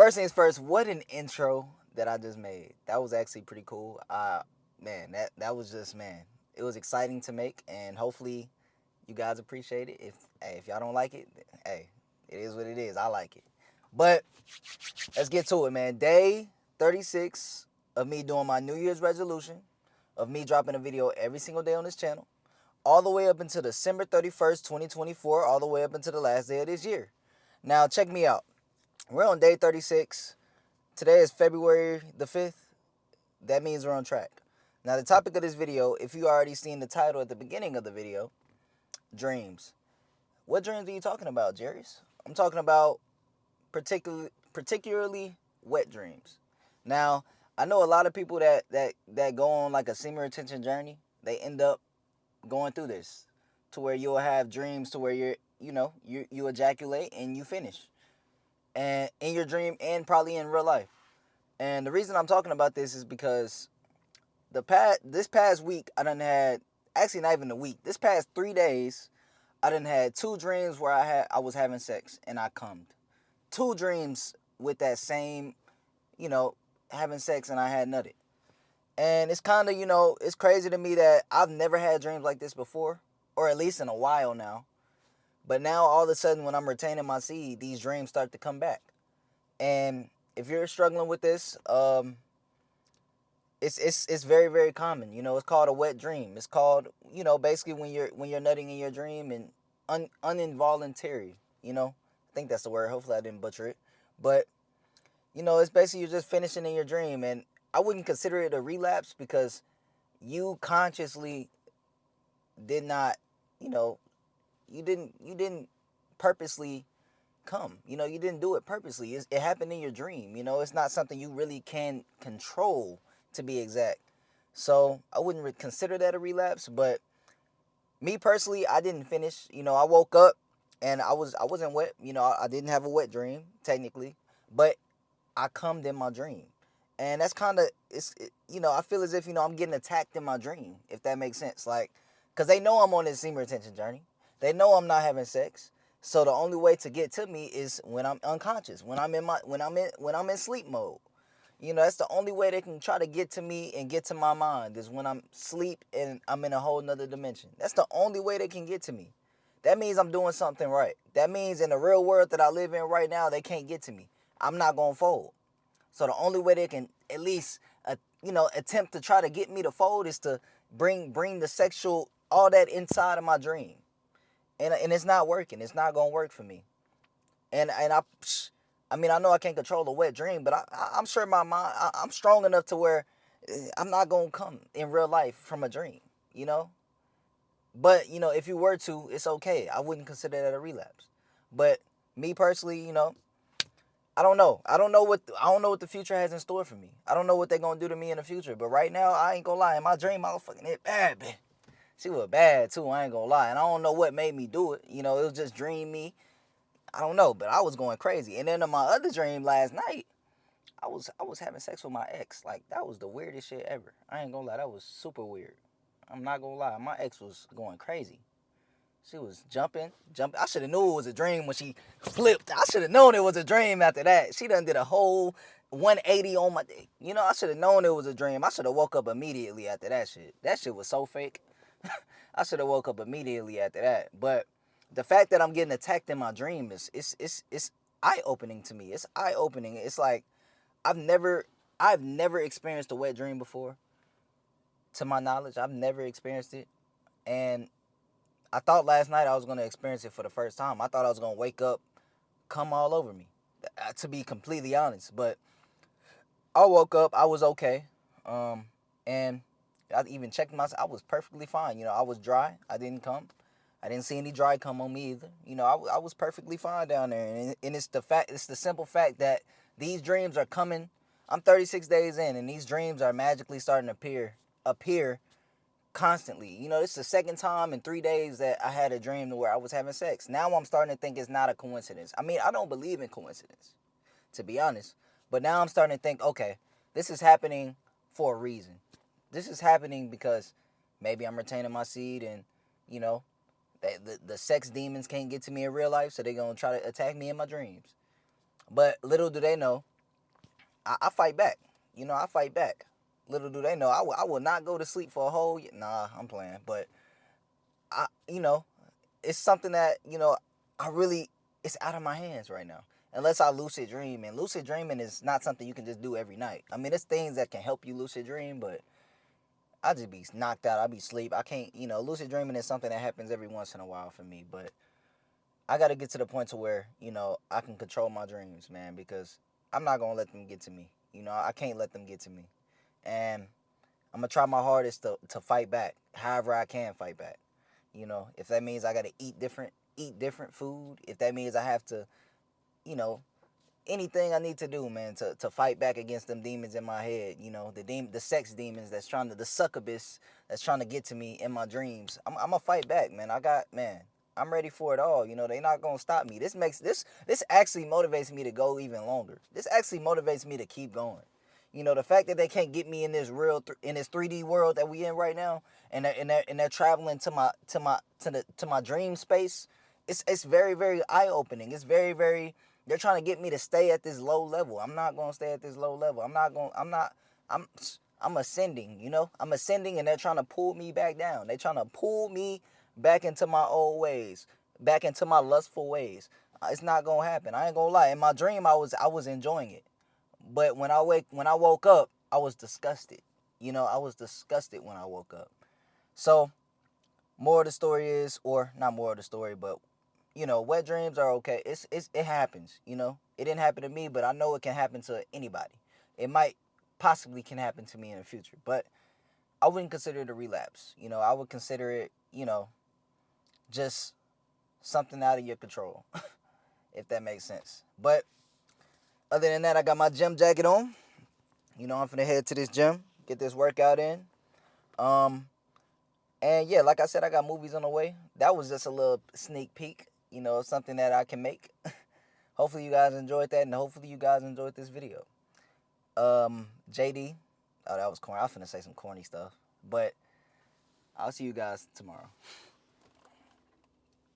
First things first, what an intro that I just made. That was actually pretty cool. Man, that was just man. It was exciting to make, and hopefully, you guys appreciate it. If y'all don't like it, hey, it is what it is. I like it, but let's get to it, man. Day 36 of me doing my New Year's resolution, of me dropping a video every single day on this channel, all the way up until December 31st, 2024, all the way up until the last day of this year. Now, check me out. We're on day 36. Today is February the 5th. That means we're on track. Now, the topic of this video, if you already seen the title at the beginning of the video, dreams. What dreams are you talking about, Jarius? I'm talking about particularly wet dreams. Now, I know a lot of people that go on like a semen retention journey. They end up going through this, to where you'll have dreams to where you ejaculate and you finish, and in your dream and probably in real life. And the reason I'm talking about this is because this past week I done had, actually not even a week, this past 3 days I done had two dreams where I was having sex and I cummed. Two dreams with that same, you know, having sex and I had nutted. And it's kind of, it's crazy to me that I've never had dreams like this before, or at least in a while now. But now all of a sudden when I'm retaining my seed, these dreams start to come back. And if you're struggling with this, it's very, very common. It's called a wet dream. It's called, basically when you're nutting in your dream and uninvoluntary. I think that's the word. Hopefully I didn't butcher it. But it's basically you're just finishing in your dream, and I wouldn't consider it a relapse because you consciously did not, you know, you didn't purposely come. You didn't do it purposely. It happened in your dream. It's not something you really can control, to be exact. So I wouldn't consider that a relapse. But me personally, I didn't finish. I woke up and I wasn't wet. I didn't have a wet dream technically, but I cummed in my dream. And that's kind of, I feel as if, I'm getting attacked in my dream, if that makes sense. Like, because they know I'm on this semen retention journey. They know I'm not having sex. So the only way to get to me is when I'm unconscious, when I'm in sleep mode. That's the only way they can try to get to me and get to my mind, is when I'm asleep and I'm in a whole nother dimension. That's the only way they can get to me. That means I'm doing something right. That means in the real world that I live in right now, they can't get to me. I'm not going to fold. So the only way they can at least, attempt to try to get me to fold is to bring the sexual, all that inside of my dream. And it's not working. It's not going to work for me. And I know I can't control a wet dream, but I'm sure my mind, I'm strong enough to where I'm not going to come in real life from a dream, you know? But, if you were to, it's okay. I wouldn't consider that a relapse. But me personally, I don't know what the future has in store for me. I don't know what they're gonna do to me in the future. But right now, I ain't gonna lie. In my dream, I was fucking hit bad, man. She was bad too. I ain't gonna lie. And I don't know what made me do it. It was just dream me. I don't know, but I was going crazy. And then in my other dream last night, I was having sex with my ex. Like, that was the weirdest shit ever. I ain't gonna lie. That was super weird. I'm not gonna lie. My ex was going crazy. She was jumping. I should have knew it was a dream when she flipped. I should have known it was a dream after that. She done did a whole 180 on my dick. I should have known it was a dream. I should have woke up immediately after that shit. That shit was so fake. I should have woke up immediately after that. But the fact that I'm getting attacked in my dream is eye opening to me. It's eye opening. It's like I've never experienced a wet dream before. To my knowledge, I've never experienced it, and I thought last night I was going to experience it for the first time. I thought I was going to wake up, come all over me, to be completely honest. But I woke up, I was okay. And I even checked myself. I was perfectly fine. I was dry. I didn't come. I didn't see any dry come on me either. I was perfectly fine down there. And it's the simple fact that these dreams are coming. I'm 36 days in, and these dreams are magically starting to appear constantly. It's the second time in 3 days that I had a dream where I was having sex. Now I'm starting to think it's not a coincidence. I don't believe in coincidence, to be honest. But now I'm starting to think, okay, this is happening for a reason. This is happening because maybe I'm retaining my seed, and, you know, the sex demons can't get to me in real life, so they're going to try to attack me in my dreams. But little do they know, I fight back. You know, I fight back. Little do they know, I will not go to sleep for a whole year. Nah, I'm playing. But you know, it's something that, you know, I really, it's out of my hands right now. Unless I lucid dream, and lucid dreaming is not something you can just do every night. I mean, it's things that can help you lucid dream, but I just be knocked out. I be sleep. I can't, you know, lucid dreaming is something that happens every once in a while for me, but I got to get to the point to where, you know, I can control my dreams, man, because I'm not going to let them get to me. You know, I can't let them get to me. And I'm going to try my hardest to fight back, however I can fight back. You know, if that means I got to eat different food, if that means I have to, you know, anything I need to do, man, to fight back against them demons in my head. You know, the sex demons that's trying to, the succubus that's trying to get to me in my dreams. I'm gonna fight back, man. Man, I'm ready for it all. You know, they not gonna stop me. This actually motivates me to go even longer. This actually motivates me to keep going. You know, the fact that they can't get me in this in this 3D world that we in right now, and they're traveling to my dream space. It's very, very eye opening. It's very, very, they're trying to get me to stay at this low level. I'm not gonna stay at this low level. I'm I'm ascending, you know? I'm ascending, and they're trying to pull me back down. They're trying to pull me back into my old ways, back into my lustful ways. It's not gonna happen. I ain't gonna lie. In my dream, I was enjoying it. But when I woke up, I was disgusted. You know, I was disgusted when I woke up. So, more of the story is, or not more of the story, but you know, wet dreams are okay. It happens. You know, it didn't happen to me, but I know it can happen to anybody. It might possibly can happen to me in the future, but I wouldn't consider it a relapse. You know, I would consider it, you know, just something out of your control, if that makes sense. But other than that, I got my gym jacket on. You know, I'm finna head to this gym, get this workout in. Um, and yeah, like I said, I got movies on the way. That was just a little sneak peek. You know, something that I can make. Hopefully you guys enjoyed that, and hopefully you guys enjoyed this video. JD. Oh, that was corny. I was finna say some corny stuff, but I'll see you guys tomorrow.